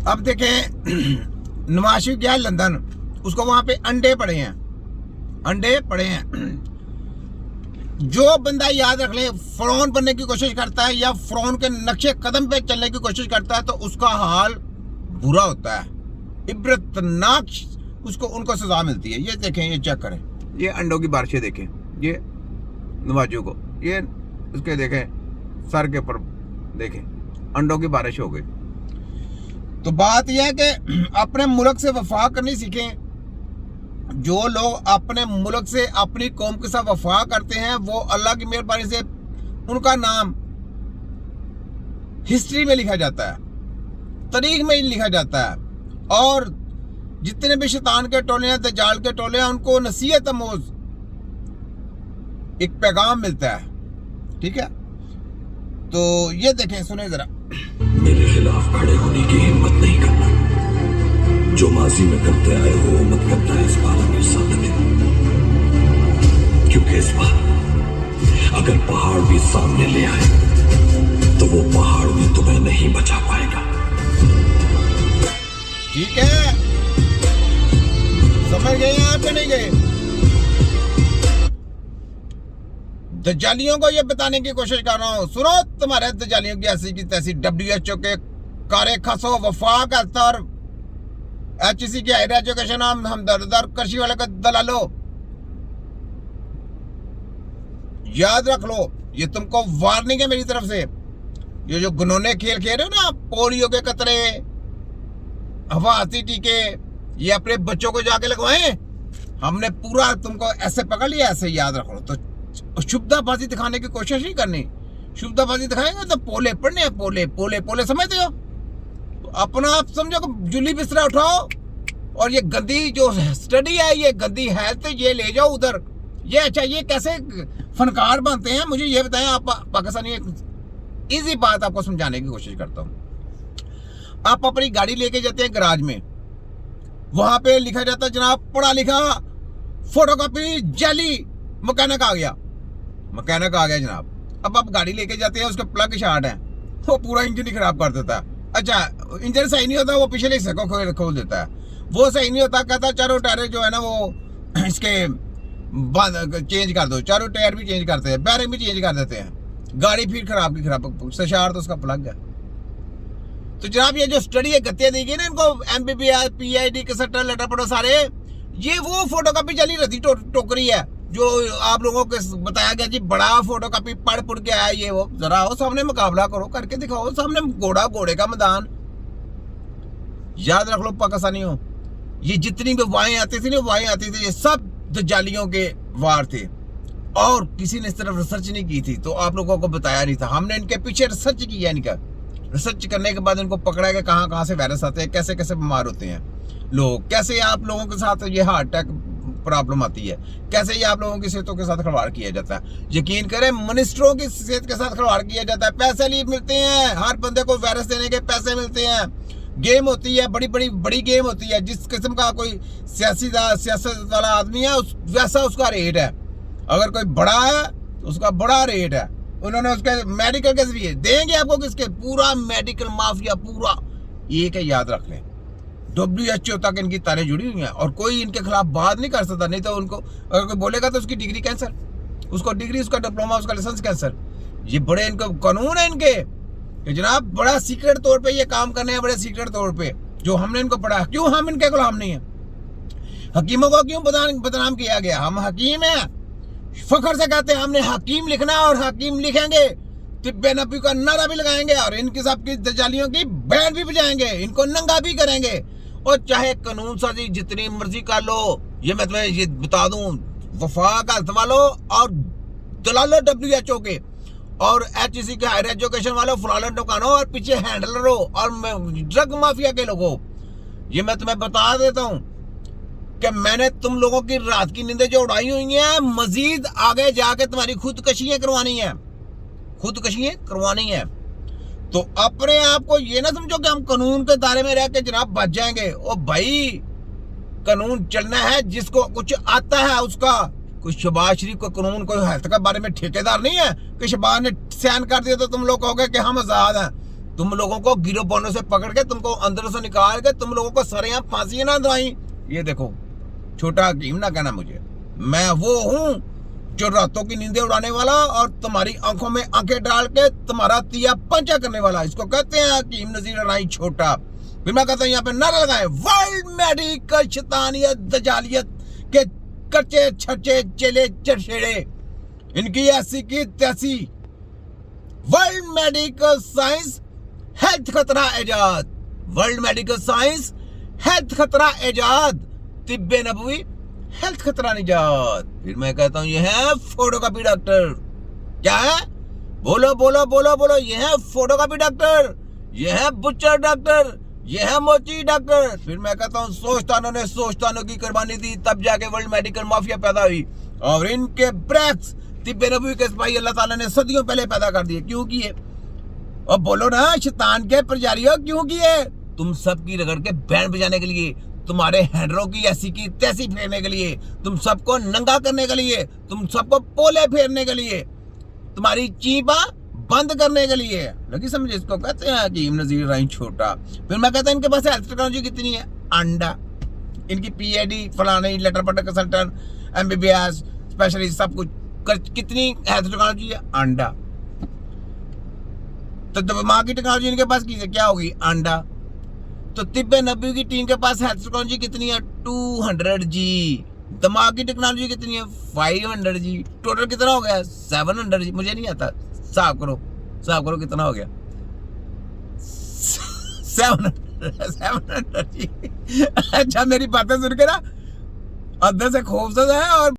अब देखें नवाज शरीफ गया लंदन, उसको वहां पे अंडे पड़े हैं। जो बंदा याद रख ले फिरौन बनने की कोशिश करता है या फिरौन के नक्शे कदम पे चलने की कोशिश करता है तो उसका हाल बुरा होता है, इबरतनाक उसको उनको सजा मिलती है। ये देखें, ये चेक करें, ये अंडों की बारिशें देखें, ये नवाजों को, ये उसके देखें सर के ऊपर देखें अंडों की बारिश हो गई। तो बात यह है कि अपने मुल्क से वफा करनी सीखें। जो लोग अपने मुल्क से अपनी कौम के साथ वफा करते हैं वो अल्लाह की मेहरबानी से उनका नाम हिस्ट्री में लिखा जाता है, तारीख में लिखा जाता है। और जितने भी शैतान के टोले हैं, दज्जाल के टोले हैं, उनको नसीहत आमोज एक पैगाम मिलता है। ठीक है, तो ये देखें, सुने जरा। मेरे खिलाफ खड़े होने की हिम्मत नहीं करना। जो माजी में करते आए हो मत करना इस बार मेरे साथ है, क्योंकि इस बार अगर पहाड़ भी सामने ले आए तो वो पहाड़ भी तुम्हें नहीं बचा पाएगा। ठीक है, समझ गए आप या नहीं गए? दज्जालियों को ये बताने की कोशिश कर रहा हूं, सुनो, तुम्हारे दज्जालियों की ऐसी की तैसी WHO के कारे खसो वफा का स्तर, HEC की हायर एजुकेशन, हम दर कृषि वाले का दलालो, याद रख लो, ये तुमको वार्निंग है मेरी तरफ से। ये जो गुनौने खेल खेल रहे हो ना, पोलियो के कतरे, हवासी टीके, ये अपने बच्चों को जाके लगवाएं। हमने पूरा तुमको ऐसे पकड़ लिया, ऐसे याद रखो। तो शुभदाबाजी दिखाने की कोशिश नहीं करनी। शुभदाबाजी दिखाएंगे तो पोले पड़ने हैं, पोले पोले पोले समझते हो? तो अपना आप समझो कि जुली बिस्तरा उठाओ और ये गंदी जो स्टडी है, ये गंदी है, तो ये ले जाओ उधर। ये अच्छा, ये कैसे फनकार बनते हैं मुझे ये बताएं आप पाकिस्तानी। इजी बात आपको समझाने की कोशिश करता हूं। आप अपनी गाड़ी लेके जाते हैं गराज में, वहां पे लिखा जाता है जनाब पढ़ा लिखा फोटोकॉपी जाली, मैकेनिक आ गया जनाब। अब आप गाड़ी लेके जाते हैं, उसके प्लग शॉर्ट है, वो पूरा इंजन ही खराब कर देता है। अच्छा, इंजन सही नहीं होता, वो पिछले हिस्से को खोल देता है, वो सही नहीं होता, कहता चारों टायर जो है ना वो इसके चेंज कर दो, चारों टायर भी चेंज करते हैं, बैरिंग भी चेंज कर देते हैं, गाड़ी फिर खराब की खराब, सशार तो उसका प्लग है। तो जनाब ये जो स्टडी है गत्तियां दी गई ना इनको, MBBS PID के सट्टा लेटर पढ़ो सारे, ये वो फोटोकॉपी चली रही टोकरी है जो आप लोगों को बताया गया जी बड़ा फोटोकॉपी पढ़ के आया। ये वो जरा आओ सामने मुकाबला करो, करके दिखाओ सामने, घोड़े का मैदान। याद रख लो पाकिस्तानियों, ये जितनी भी वाहें आती थी ये सब दज्जालियों के वार थे और किसी ने इस तरफ रिसर्च नहीं की थी, तो आप लोगों को बताया नहीं था। हमने इनके पीछे रिसर्च किया, इनका रिसर्च करने के बाद इनको पकड़ा कि कहाँ से वायरस आते हैं, कैसे कैसे बीमार होते हैं लोग, कैसे आप लोगों के साथ ये हार्ट अटैक प्रॉब्लम आती है, कैसे ये आप लोगों की सेहतों के साथ खिलवाड़ किया जाता है। यकीन करें, मिनिस्टरों की सेहत के साथ खिलवाड़ किया जाता है, पैसे लिए मिलते हैं, हर बंदे को वायरस देने के पैसे मिलते हैं। गेम होती है, बड़ी गेम होती है। जिस किस्म का कोई सियासत वाला आदमी है वैसा उसका रेट है। अगर कोई बड़ा है तो उसका बड़ा रेट है। उन्होंने उसके मेडिकल के जरिए देंगे आपको, किसके पूरा मेडिकल माफिया पूरा, एक है याद रख लें। WHO तक इनकी तारें जुड़ी हुई हैं और कोई इनके खिलाफ बात नहीं कर सकता। नहीं तो उनको अगर कोई बोलेगा तो उसकी डिग्री कैंसर, उसको डिग्री, उसका डिप्लोमा, उसका लाइसेंस कैंसर। ये बड़े इनको कानून है इनके कि जनाब बड़ा सीक्रेट तौर पे ये काम करने हैं, बड़े सीक्रेट तौर पे, जो हमने इनको पढ़ा। क्यों हम इनके गुलाम नहीं है? हकीमों को क्यों बदनाम किया गया? हम हकीम हैं, फखर से कहते हैं हमने हकीम लिखना है और हकीम लिखेंगे, तिब्बे नबी का नारा भी लगाएंगे और इनकी सबकी दज्जालियों की बैंड भी बजाएंगे, इनको नंगा भी करेंगे। और चाहे कानून साजी जितनी मर्जी कर लो, ये मैं तुम्हें ये बता दूं, वफा का हल्फ लो और दलालो WHO के और HEC के हायर एजुकेशन वालों, फ्रॉडलेंट दुकानों और पीछे हैंडलरों और ड्रग माफिया के लोगों, ये मैं तुम्हें बता देता हूं कि मैंने तुम लोगों की रात की नींदें जो उड़ाई हुई हैं, मजीद आगे जाके तुम्हारी खुदकशियां करवानी है। तो अपने आप को ये ना समझो कि हम कानून के दायरे में रह के जनाब बच जाएंगे। ओ भाई, कानून चलना है, जिसको कुछ आता है उसका। कोई शहबाज शरीफ को कानून, कोई हेल्थ के बारे में ठेकेदार नहीं है कि शहबाज ने साइन कर दिया तो तुम लोग कहोगे कि हम आजाद हैं। तुम लोगों को गिरोह से पकड़ के तुमको अंदर से निकाल के तुम लोगों को सरेआम फांसी ना दवाई। ये देखो छोटा हकीम ना कहना मुझे, मैं वो हूं जो रातों की नींदें उड़ाने वाला और तुम्हारी आंखों में आंखें डाल के तुम्हारा तिया पंचा करने वाला। इसको कहते हैं हकीम नजीर राई छोटा। फिर मैं कहता हूं यहाँ पे नारा लगाए, वर्ल्ड मेडिकल शैतानियत दजालियत के कच्चे छच्चे चेले चरछेड़े, इनकी ऐसी की तैसी। वर्ल्ड मेडिकल साइंस हेल्थ खतरा Ejaz, world medical science health खतरा एजाद, तिब्बे नबवी हेल्थ खतरा निजात। फिर मैं कहता हूं ये है फोटोकॉपी डॉक्टर। क्या है? बोलो बोलो बोलो बोलो। ये है फोटोकॉपी डॉक्टर, ये है बुच्चर डॉक्टर, ये है मोची डॉक्टर। फिर मैं कहता हूं सोचतानों ने सोचतानों की कुर्बानी दी, तब जाके वर्ल्ड मेडिकल माफिया पैदा हुई। और इनके ब्रेक्स तिब्बे नबवी के सिपाही अल्लाह ताला ने सदियों पहले पैदा कर दिए। क्यों किए? और बोलो ना शैतान के प्रजारियों क्यों किए? तुम सब की रगड़ के बैंड बजाने के लिए, तुम्हारे हैंडरों की ऐसी की तैसी फेरने के लिए, तुम सबको नंगा करने के लिए, तुम सबको पोले फेरने के लिए, तुम्हारी चीपा बंद करने के लिए। लगी समझ? इसको कहते हैं हकीम नजीर राई छोटा। फिर मैं कहता हूं इनके पास हेल्थ टेक्नोलॉजी कितनी है? अंडा। इनकी PhD फलाने लेटर पटर कंसल्टेंट MBBS स्पेशलिस्ट सब कुछ कितनी हेल्थ टेक्नोलॉजी है? अंडा। तो दिमाग की टेक्नोलॉजी इनके पास क्या होगी? अंडा। तो तिब्बे नबी की टीम के पास हेल्थ टेक्नोलॉजी कितनी है? 200G। दिमाग की टेक्नोलॉजी कितनी है? 500G। टोटल कितना हो गया? 700G। मुझे नहीं आता, हिसाब करो कितना हो गया? 700G। अच्छा मेरी बातें सुन के ना अंदर से खौफ है और